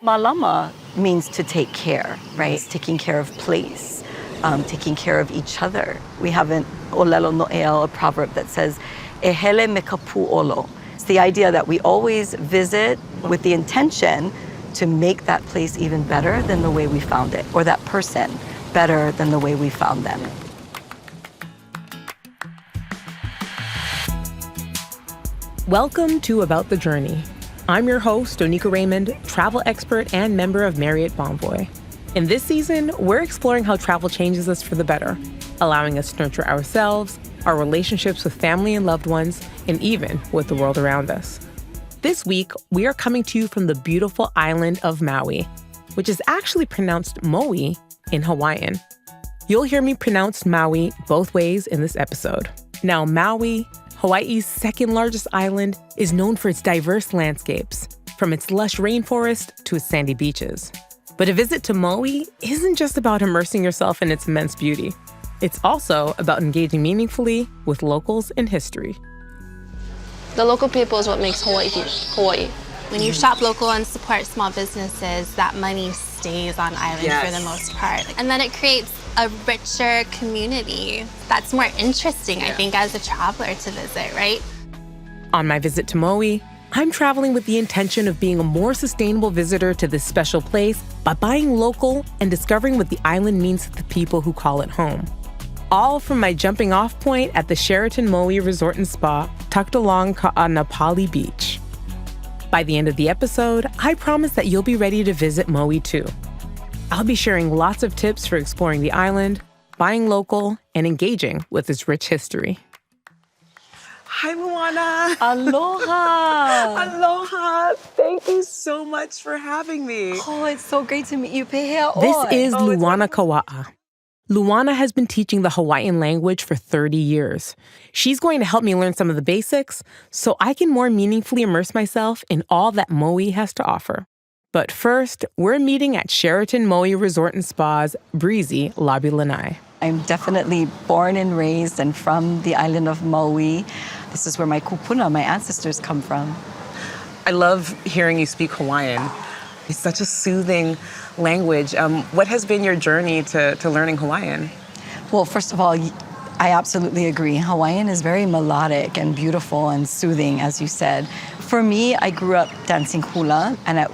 Malama means to take care, right? It's taking care of place, taking care of each other. We have an olelo no'eau, a proverb that says, e hele me ka pu'olo. It's the idea that we always visit with the intention to make that place even better than the way we found it, or that person better than the way we found them. Welcome to About the Journey. I'm your host, Oneika Raymond, travel expert and member of Marriott Bonvoy. In this season, we're exploring how travel changes us for the better, allowing us to nurture ourselves, our relationships with family and loved ones, and even with the world around us. This week, we are coming to you from the beautiful island of Maui, which is actually pronounced Maui in Hawaiian. You'll hear me pronounce Maui both ways in this episode. Now, Maui, Hawaii's second largest island, is known for its diverse landscapes, from its lush rainforest to its sandy beaches. But a visit to Maui isn't just about immersing yourself in its immense beauty. It's also about engaging meaningfully with locals and history. The local people is what makes Hawaii Hawaii. When you shop local and support small businesses, that money stays on island for the most part. And then it creates a richer community that's more interesting, I think, as a traveler to visit, right? On my visit to Maui, I'm traveling with the intention of being a more sustainable visitor to this special place by buying local and discovering what the island means to the people who call it home. All from my jumping off point at the Sheraton Maui Resort and Spa, tucked along Anapali Beach. By the end of the episode, I promise that you'll be ready to visit Maui too. I'll be sharing lots of tips for exploring the island, buying local, and engaging with its rich history. Hi, Luana. Aloha. Aloha. Thank you so much for having me. Oh, it's so great to meet you, Pehea. This is Luana Kawa'a. Luana has been teaching the Hawaiian language for 30 years. She's going to help me learn some of the basics so I can more meaningfully immerse myself in all that Maui has to offer. But first, we're meeting at Sheraton Maui Resort and Spa's breezy lobby lanai. I'm definitely born and raised and from the island of Maui. This is where my kupuna, my ancestors, come from. I love hearing you speak Hawaiian. It's such a soothing language. What has been your journey to learning Hawaiian? Well, first of all, I absolutely agree. Hawaiian is very melodic and beautiful and soothing, as you said. For me, I grew up dancing hula, and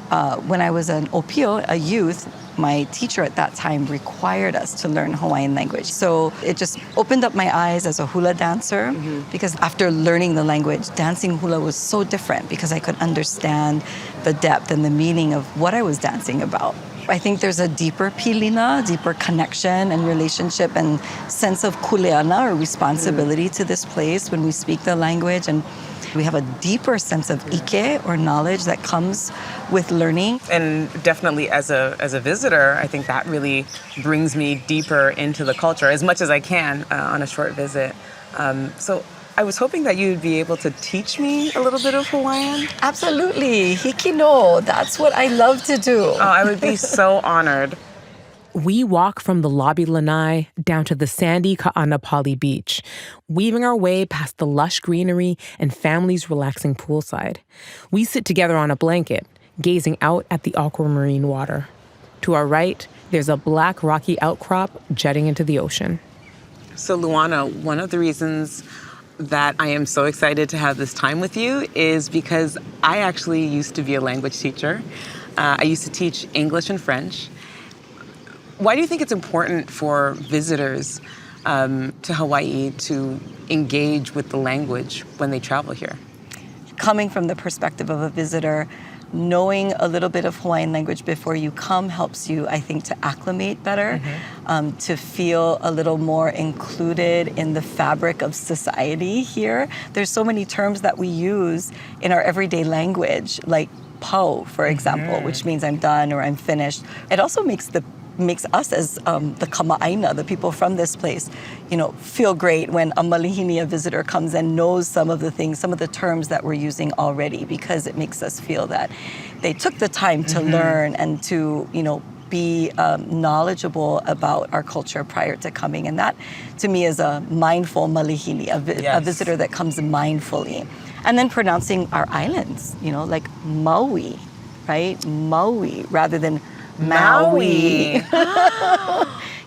when I was an opio, a youth, my teacher at that time required us to learn Hawaiian language. So it just opened up my eyes as a hula dancer, because after learning the language, dancing hula was so different because I could understand the depth and the meaning of what I was dancing about. I think there's a deeper pilina, deeper connection and relationship and sense of kuleana, or responsibility to this place when we speak the language, and we have a deeper sense of ike, or knowledge, that comes with learning. And definitely as a visitor, I think that really brings me deeper into the culture as much as I can on a short visit. So I was hoping that you'd be able to teach me a little bit of Hawaiian. Absolutely. Hiki no. That's what I love to do. Oh, I would be so honored. We walk from the lobby lanai down to the sandy Ka'anapali beach, weaving our way past the lush greenery and families relaxing poolside. We sit together on a blanket, gazing out at the aquamarine water. To our right, there's a black rocky outcrop jutting into the ocean. So Luana, one of the reasons that I am so excited to have this time with you is because I actually used to be a language teacher. I used to teach English and French. Why do you think it's important for visitors to Hawaii to engage with the language when they travel here? Coming from the perspective of a visitor, knowing a little bit of Hawaiian language before you come helps you, I think, to acclimate better, to feel a little more included in the fabric of society here. There's so many terms that we use in our everyday language, like pau, for example, which means I'm done or I'm finished. It also makes us as the kama'aina, the people from this place, feel great when a malihini, a visitor, comes and knows some of the things, some of the terms that we're using already, because it makes us feel that they took the time to learn and to, be knowledgeable about our culture prior to coming. And that, to me, is a mindful malihini, a visitor that comes mindfully. And then pronouncing our islands, like Maui. right? Maui rather than Maui.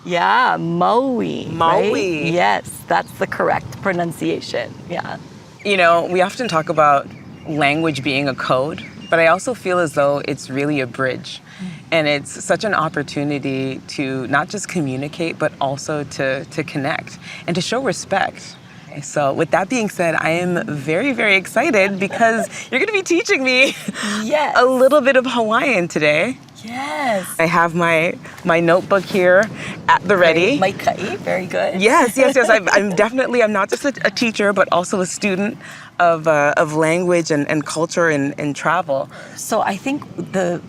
Yeah, Maui. Maui. Right? Yes, that's the correct pronunciation. Yeah. You know, we often talk about language being a code, but I also feel as though it's really a bridge. And it's such an opportunity to not just communicate, but also to connect and to show respect. So with that being said, I am very, very excited because you're going to be teaching me Yes. a little bit of Hawaiian today. Yes. I have my notebook here at the ready. Maikai, very good. Yes. I'm not just a teacher, but also a student of language and culture and travel. So I think the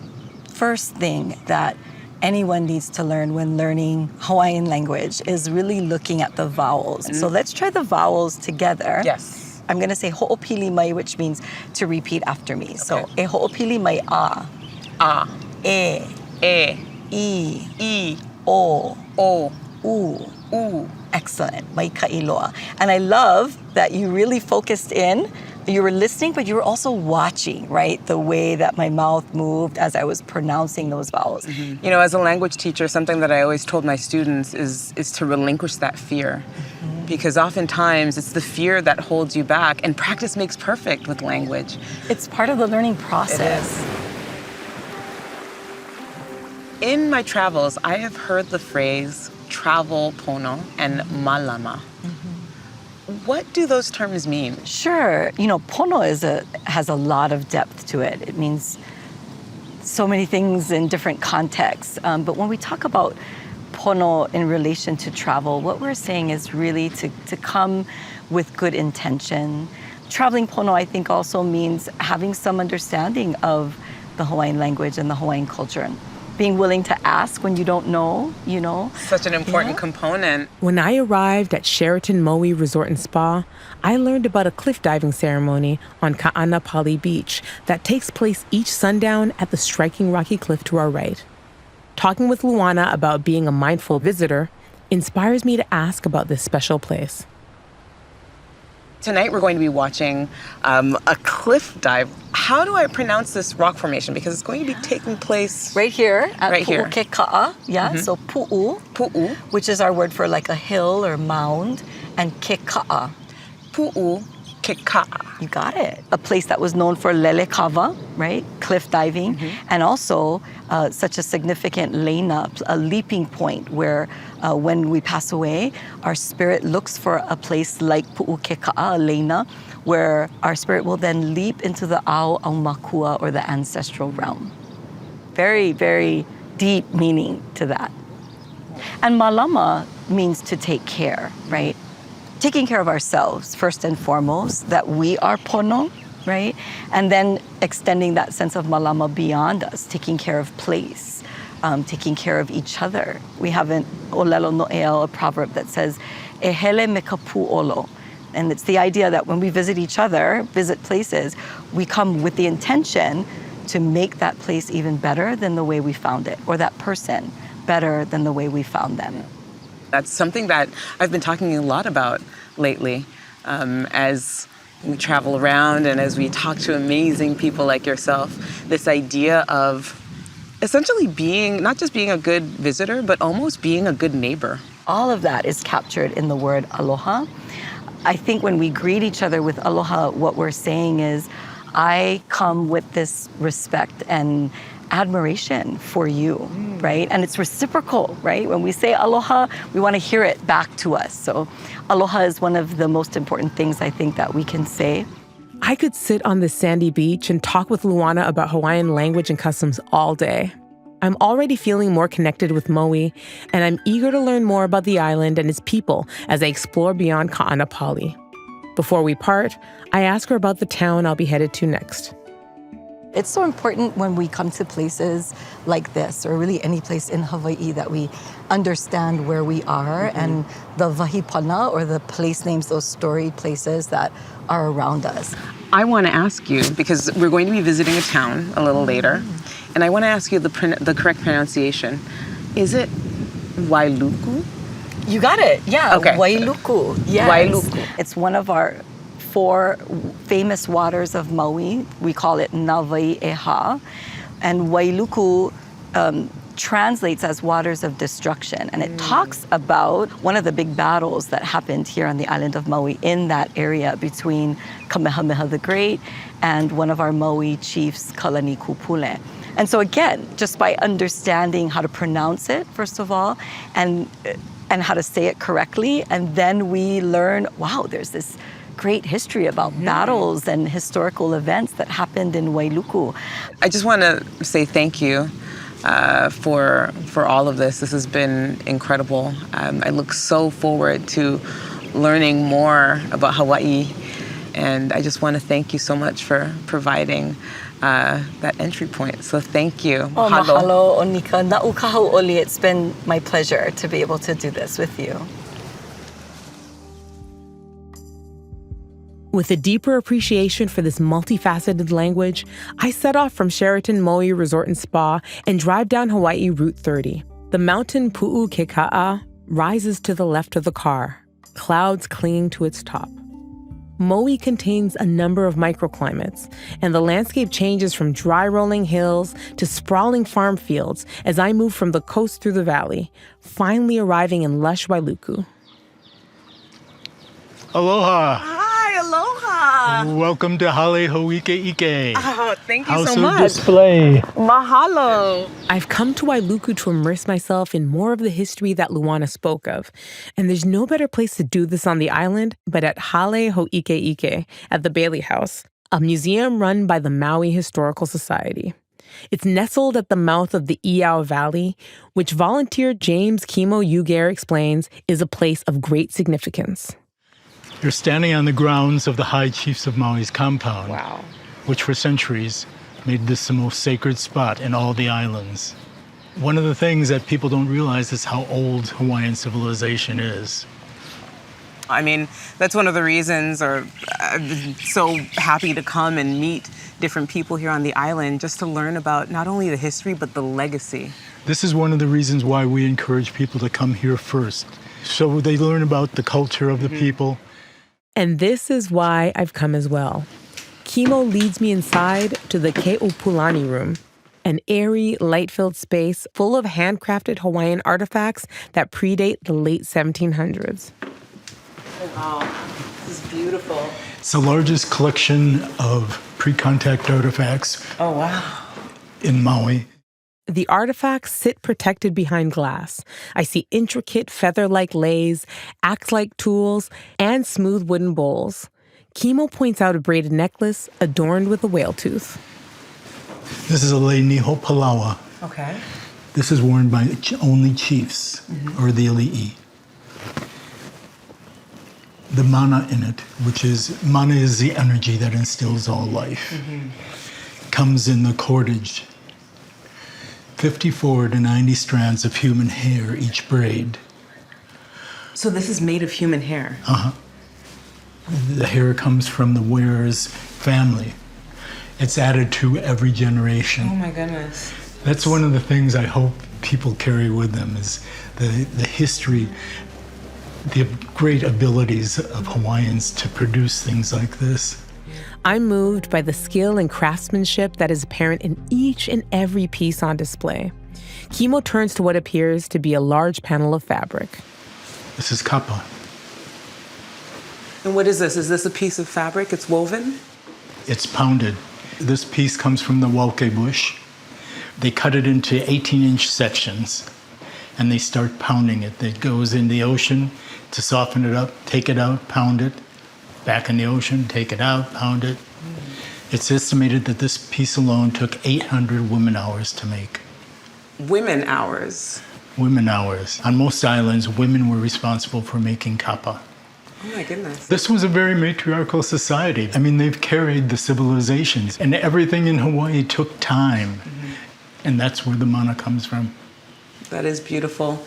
first thing that anyone needs to learn when learning Hawaiian language is really looking at the vowels. So let's try the vowels together. Yes. I'm going to say ho'opili mai, which means to repeat after me. So e ho'opili mai a. A. E. E. O. U. U. Excellent. Maikai loa. And I love that you really focused in. You were listening, but you were also watching, right? The way that my mouth moved as I was pronouncing those vowels. Mm-hmm. You know, as a language teacher, something that I always told my students is to relinquish that fear. Mm-hmm. Because oftentimes it's the fear that holds you back, and practice makes perfect with language. It's part of the learning process. In my travels, I have heard the phrase travel pono and malama. What do those terms mean? Sure. You know, pono has a lot of depth to it. It means so many things in different contexts. But when we talk about pono in relation to travel, what we're saying is really to come with good intention. Traveling pono, I think, also means having some understanding of the Hawaiian language and the Hawaiian culture. And being willing to ask when you don't know, you know. Such an important component. When I arrived at Sheraton Maui Resort and Spa, I learned about a cliff diving ceremony on Ka'anapali Beach that takes place each sundown at the striking rocky cliff to our right. Talking with Luana about being a mindful visitor inspires me to ask about this special place. Tonight we're going to be watching a cliff dive. How do I pronounce this rock formation? Because it's going to be taking place right here at right here. Pu'ukeka'a. Yeah, so pu'u, which is our word for like a hill or mound, and keka'a. Pu'ukeka'a. You got it. A place that was known for lelekava, right? Cliff diving, and also such a significant leina, a leaping point where when we pass away, our spirit looks for a place like Pu'ukeka'a, a leina, where our spirit will then leap into the ao makua, or the ancestral realm. Very, very deep meaning to that. And malama means to take care, right? Taking care of ourselves, first and foremost, that we are pono, right? And then extending that sense of malama beyond us, taking care of place, taking care of each other. We have an olelo no'eau, a proverb that says, e hele me ka pu'olo. And it's the idea that when we visit each other, visit places, we come with the intention to make that place even better than the way we found it, or that person better than the way we found them. That's something that I've been talking a lot about lately as we travel around and as we talk to amazing people like yourself. This idea of essentially being, not just being a good visitor, but almost being a good neighbor. All of that is captured in the word aloha. I think when we greet each other with aloha, what we're saying is, I come with this respect and admiration for you, right? And it's reciprocal, right? When we say aloha, we want to hear it back to us. So aloha is one of the most important things I think that we can say. I could sit on this sandy beach and talk with Luana about Hawaiian language and customs all day. I'm already feeling more connected with Maui, and I'm eager to learn more about the island and its people as I explore beyond Ka'anapali. Before we part, I ask her about the town I'll be headed to next. It's so important when we come to places like this, or really any place in Hawaii, that we understand where we are and the wahipana, or the place names, those storied places that are around us. I want to ask you, because we're going to be visiting a town a little later, and I want to ask you the correct pronunciation. Is it Wailuku? You got it. Yeah. Okay. Wailuku. Yes. Wailuku. It's one of our 4 famous waters of Maui. We call it Nawai'eha. And Wailuku translates as waters of destruction. And it talks about one of the big battles that happened here on the island of Maui in that area between Kamehameha the Great and one of our Maui chiefs, Kalani Kupule. And so again, just by understanding how to pronounce it, first of all, and how to say it correctly, and then we learn, wow, there's this great history about battles and historical events that happened in Wailuku. I just want to say thank you for all of this. This has been incredible. I look so forward to learning more about Hawaii, and I just want to thank you so much for providing that entry point. So thank you. Oh, mahalo, Oneika. Na'u kahau'oli. It's been my pleasure to be able to do this with you. With a deeper appreciation for this multifaceted language, I set off from Sheraton Maui Resort and Spa and drive down Hawaii Route 30. The mountain Pu'ukeka'a rises to the left of the car, clouds clinging to its top. Maui contains a number of microclimates, and the landscape changes from dry rolling hills to sprawling farm fields as I move from the coast through the valley, finally arriving in lush Wailuku. Aloha! Hi, aloha! Welcome to Hale Hōʻikeʻike. Oh, thank you House so of much. Display. Mahalo! I've come to Wailuku to immerse myself in more of the history that Luana spoke of. And there's no better place to do this on the island but at Hale Hōʻikeʻike at the Bailey House, a museum run by the Maui Historical Society. It's nestled at the mouth of the Iao Valley, which volunteer James Kimo Guequierre explains is a place of great significance. You're standing on the grounds of the High Chiefs of Maui's compound, Wow. which for centuries made this the most sacred spot in all the islands. One of the things that people don't realize is how old Hawaiian civilization is. I mean, that's one of the reasons I'm so happy to come and meet different people here on the island just to learn about not only the history, but the legacy. This is one of the reasons why we encourage people to come here first, so they learn about the culture of the people. And this is why I've come as well. Kimo leads me inside to the Ke'upulani room, an airy, light-filled space full of handcrafted Hawaiian artifacts that predate the late 1700s. Oh, wow. This is beautiful. It's the largest collection of pre-contact artifacts in Maui. The artifacts sit protected behind glass. I see intricate feather-like leis, axe-like tools, and smooth wooden bowls. Kimo points out a braided necklace adorned with a whale tooth. This is a lei niho palawa. Okay. This is worn by only chiefs or the ali'i. The mana in it, mana is the energy that instills all life, comes in the cordage. 54 to 90 strands of human hair each braid. So this is made of human hair? The hair comes from the wearer's family. It's added to every generation. Oh my goodness. That's one of the things I hope people carry with them is the history, the great abilities of Hawaiians to produce things like this. I'm moved by the skill and craftsmanship that is apparent in each and every piece on display. Kimo turns to what appears to be a large panel of fabric. This is kapa. And what is this? Is this a piece of fabric? It's woven? It's pounded. This piece comes from the wauke bush. They cut it into 18-inch sections, and they start pounding it. It goes in the ocean to soften it up, take it out, pound it. Back in the ocean, take it out, pound it. It's estimated that this piece alone took 800 women hours to make. Women hours? Women hours. On most islands, women were responsible for making kapa. Oh my goodness. This was a very matriarchal society. I mean, they've carried the civilizations, and everything in Hawaii took time. And that's where the mana comes from. That is beautiful.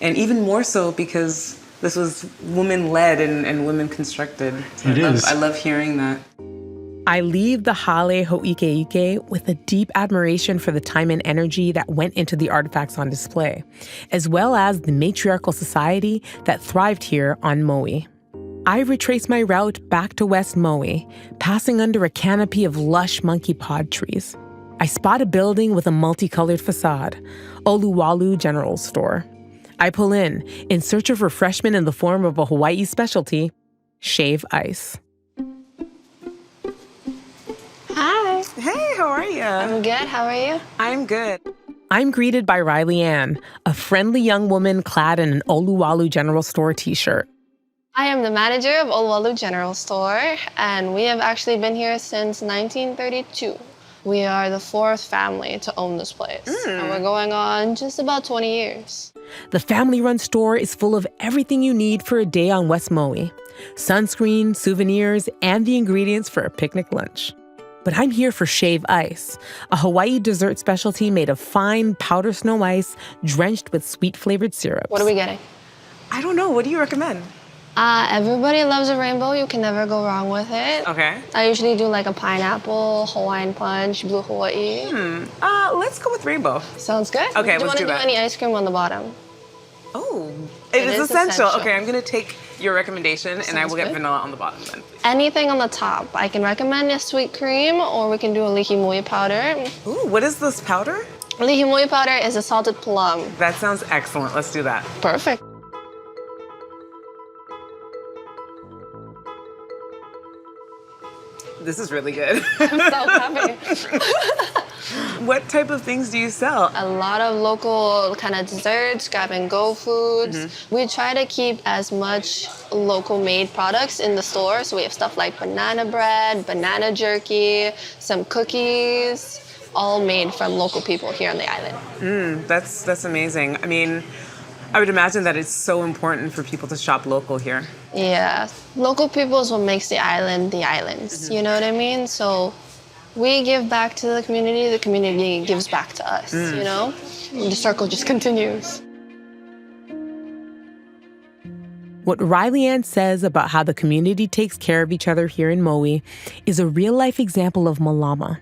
And even more so because this was women-led and women-constructed. So I love hearing that. I leave the Hale Hōʻikeʻike with a deep admiration for the time and energy that went into the artifacts on display, as well as the matriarchal society that thrived here on Maui. I retrace my route back to West Maui, passing under a canopy of lush monkey pod trees. I spot a building with a multicolored facade, Walu General Store. I pull in search of refreshment in the form of a Hawai'i specialty, shave ice. Hi. Hey, how are you? I'm good. How are you? I'm good. I'm greeted by Riley Ann, a friendly young woman clad in an Walu General Store t-shirt. I am the manager of Walu General Store, and we have actually been here since 1932. We are the fourth family to own this place, and we're going on just about 20 years. The family-run store is full of everything you need for a day on West Maui. Sunscreen, souvenirs, and the ingredients for a picnic lunch. But I'm here for shave ice, a Hawaii dessert specialty made of fine powder snow ice drenched with sweet-flavored syrups. What are we getting? I don't know. What do you recommend? Everybody loves a rainbow. You can never go wrong with it. Okay. I usually do like a pineapple, Hawaiian punch, blue Hawaii. Let's go with rainbow. Sounds good. Okay, do you let's do want that. to do any ice cream on the bottom? Oh, it is essential. Okay, I'm going to take your recommendation, and I will get good. vanilla on the bottom then. Anything on the top. I can recommend a sweet cream, or we can do a lihimui powder. Ooh, what is this powder? Lihimui powder is a salted plum. That sounds excellent. Let's do that. Perfect. This is really good. I'm so happy. What type of things do you sell? A lot of local kind of desserts, grab-and-go foods. We try to keep as much local-made products in the store. So we have stuff like banana bread, banana jerky, some cookies, all made from local people here on the island. That's amazing. I mean, I would imagine that it's so important for people to shop local here. Yeah, local people is what makes the island the islands. You know what I mean? So we give back to the community gives back to us, you know? And the circle just continues. What Riley Ann says about how the community takes care of each other here in Maui is a real-life example of malama,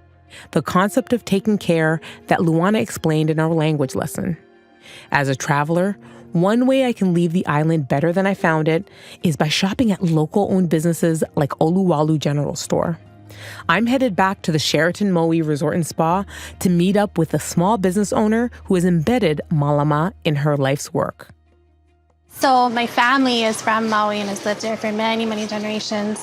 the concept of taking care that Luana explained in our language lesson. As a traveler, one way I can leave the island better than I found it is by shopping at local-owned businesses like Walu General Store. I'm headed back to the Sheraton Maui Resort and Spa to meet up with a small business owner who has embedded malama in her life's work. So my family is from Maui and has lived there for many, many generations.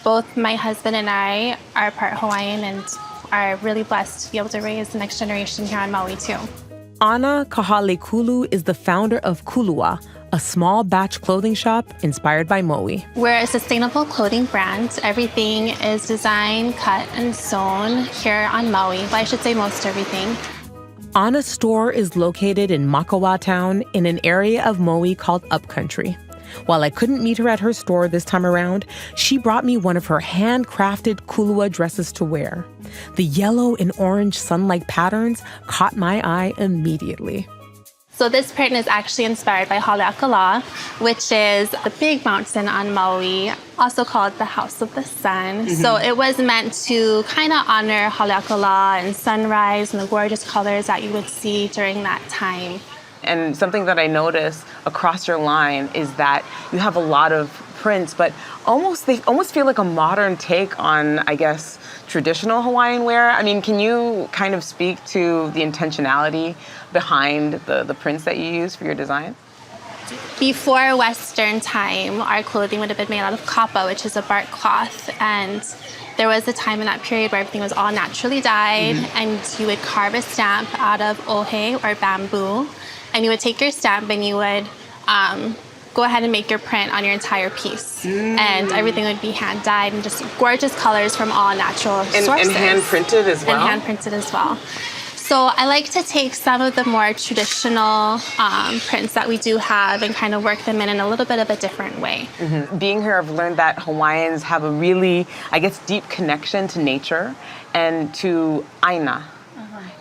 Both my husband and I are part Hawaiian and are really blessed to be able to raise the next generation here on Maui too. Ana Kahalekulu is the founder of Kulua, a small batch clothing shop inspired by Maui. We're a sustainable clothing brand. Everything is designed, cut, and sewn here on Maui. Well, I should say most everything. Ana's store is located in Makawa Town in an area of Maui called Upcountry. While I couldn't meet her at her store this time around, she brought me one of her handcrafted Kulua dresses to wear. The yellow and orange sun-like patterns caught my eye immediately. So this print is actually inspired by Hale Hōʻikeʻike, which is the big mountain on Maui, also called the House of the Sun. So it was meant to kind of honor Hale Hōʻikeʻike and sunrise and the gorgeous colors that you would see during that time. And something that I notice across your line is that you have a lot of prints, but they almost feel like a modern take on, I guess, traditional Hawaiian wear. I mean, can you kind of speak to the intentionality behind the prints that you use for your design? Before Western time, our clothing would have been made out of kapa, which is a bark cloth. And there was a time in that period where everything was all naturally dyed, and you would carve a stamp out of ohe or bamboo. And you would take your stamp and you would go ahead and make your print on your entire piece. And everything would be hand dyed and just gorgeous colors from all natural sources. And hand printed as well? And hand printed as well. So I like to take some of the more traditional prints that we do have and kind of work them in a little bit of a different way. Being here, I've learned that Hawaiians have a really, I guess, deep connection to nature and to aina.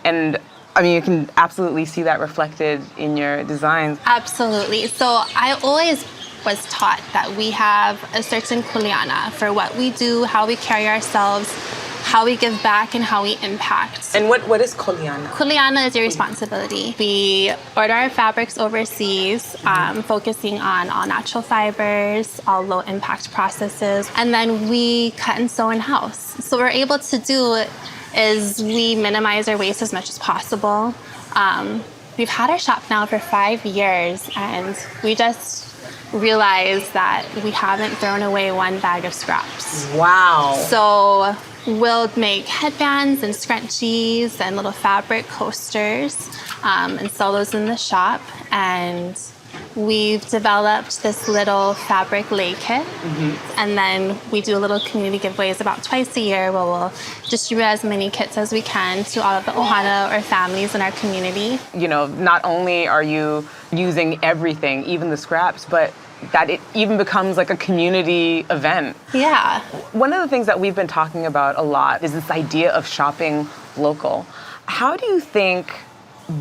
And I mean, you can absolutely see that reflected in your designs. Absolutely. So I always was taught that we have a certain kuleana for what we do, how we carry ourselves, how we give back, and how we impact. And what is kuleana? Kuleana is your responsibility. We order our fabrics overseas, focusing on all natural fibers, all low impact processes, and then we cut and sew in-house. So we're able to do is we minimize our waste as much as possible. We've had our shop now for 5 years, and we just realized that we haven't thrown away one bag of scraps. Wow. So we'll make headbands and scrunchies and little fabric coasters and sell those in the shop. And we've developed this little fabric lei kit. And then we do a little community giveaways about twice a year where we'll distribute as many kits as we can to all of the ohana or families in our community. You know, not only are you using everything, even the scraps, but that it even becomes like a community event. Yeah. One of the things that we've been talking about a lot is this idea of shopping local. How do you think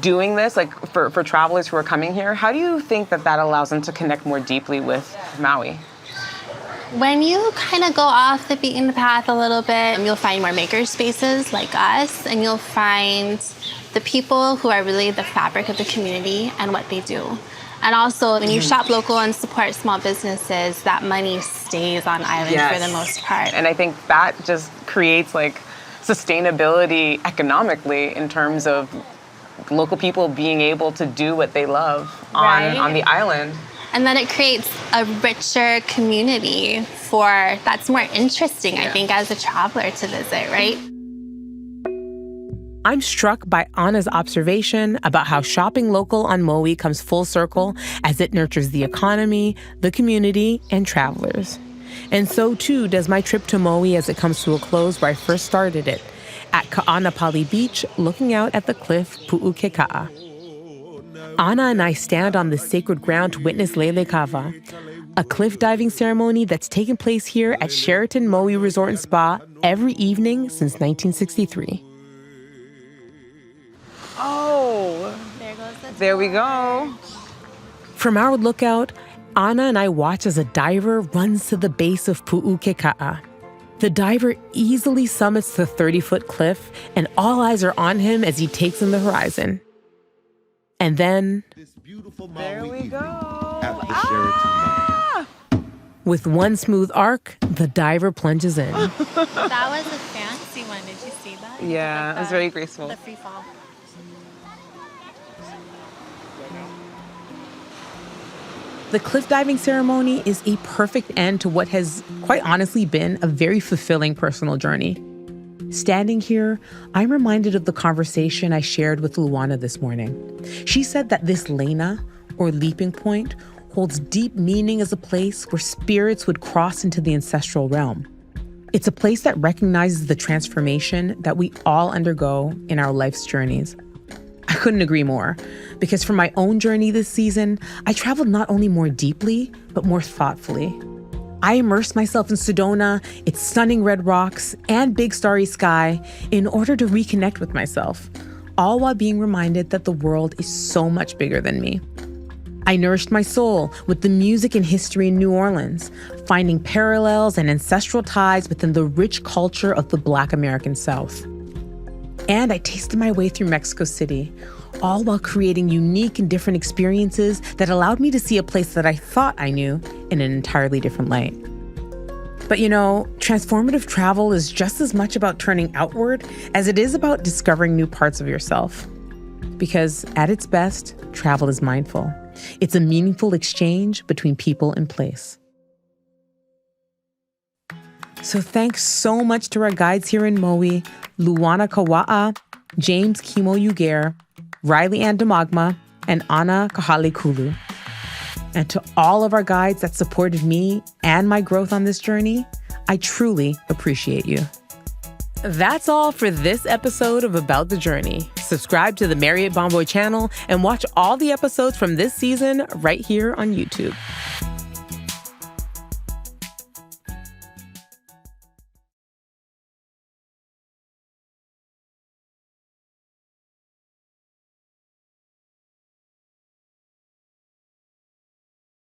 doing this, like for travelers who are coming here, how do you think that allows them to connect more deeply with Maui? When you kind of go off the beaten path a little bit, you'll find more maker spaces like us, and you'll find the people who are really the fabric of the community and what they do. And also, when you shop local and support small businesses, that money stays on island for the most part. And I think that just creates like sustainability economically in terms of local people being able to do what they love on the island. And then it creates a richer community that's more interesting, I think, as a traveler to visit, right? I'm struck by Anna's observation about how shopping local on Maui comes full circle as it nurtures the economy, the community, and travelers. And so too does my trip to Maui as it comes to a close where I first started it, at Ka'anapali Beach, looking out at the cliff Pu'ukeka'a. Anna and I stand on this sacred ground to witness Lele Kawa, a cliff diving ceremony that's taken place here at Sheraton Maui Resort and Spa every evening since 1963. Oh, there we go. From our lookout, Anna and I watch as a diver runs to the base of Pu'ukeka'a. The diver easily summits the 30-foot cliff, and all eyes are on him as he takes in the horizon. And then, There we go. with one smooth arc, the diver plunges in. That was a fancy one. Did you see that? Yeah, it was very graceful. The free fall. The cliff diving ceremony is a perfect end to what has, quite honestly, been a very fulfilling personal journey. Standing here, I'm reminded of the conversation I shared with Luana this morning. She said that this Lena, or leaping point, holds deep meaning as a place where spirits would cross into the ancestral realm. It's a place that recognizes the transformation that we all undergo in our life's journeys. I couldn't agree more, because for my own journey this season, I traveled not only more deeply, but more thoughtfully. I immersed myself in Sedona, its stunning red rocks, and big starry sky in order to reconnect with myself, all while being reminded that the world is so much bigger than me. I nourished my soul with the music and history in New Orleans, finding parallels and ancestral ties within the rich culture of the Black American South. And I tasted my way through Mexico City, all while creating unique and different experiences that allowed me to see a place that I thought I knew in an entirely different light. But you know, transformative travel is just as much about turning outward as it is about discovering new parts of yourself. Because at its best, travel is mindful. It's a meaningful exchange between people and place. So thanks so much to our guides here in Maui, Luana Kawa'a, James Kimo Guequierre, Riley Ann Demagma, and Anna Kahalikulu. And to all of our guides that supported me and my growth on this journey, I truly appreciate you. That's all for this episode of About the Journey. Subscribe to the Marriott Bonvoy channel and watch all the episodes from this season right here on YouTube.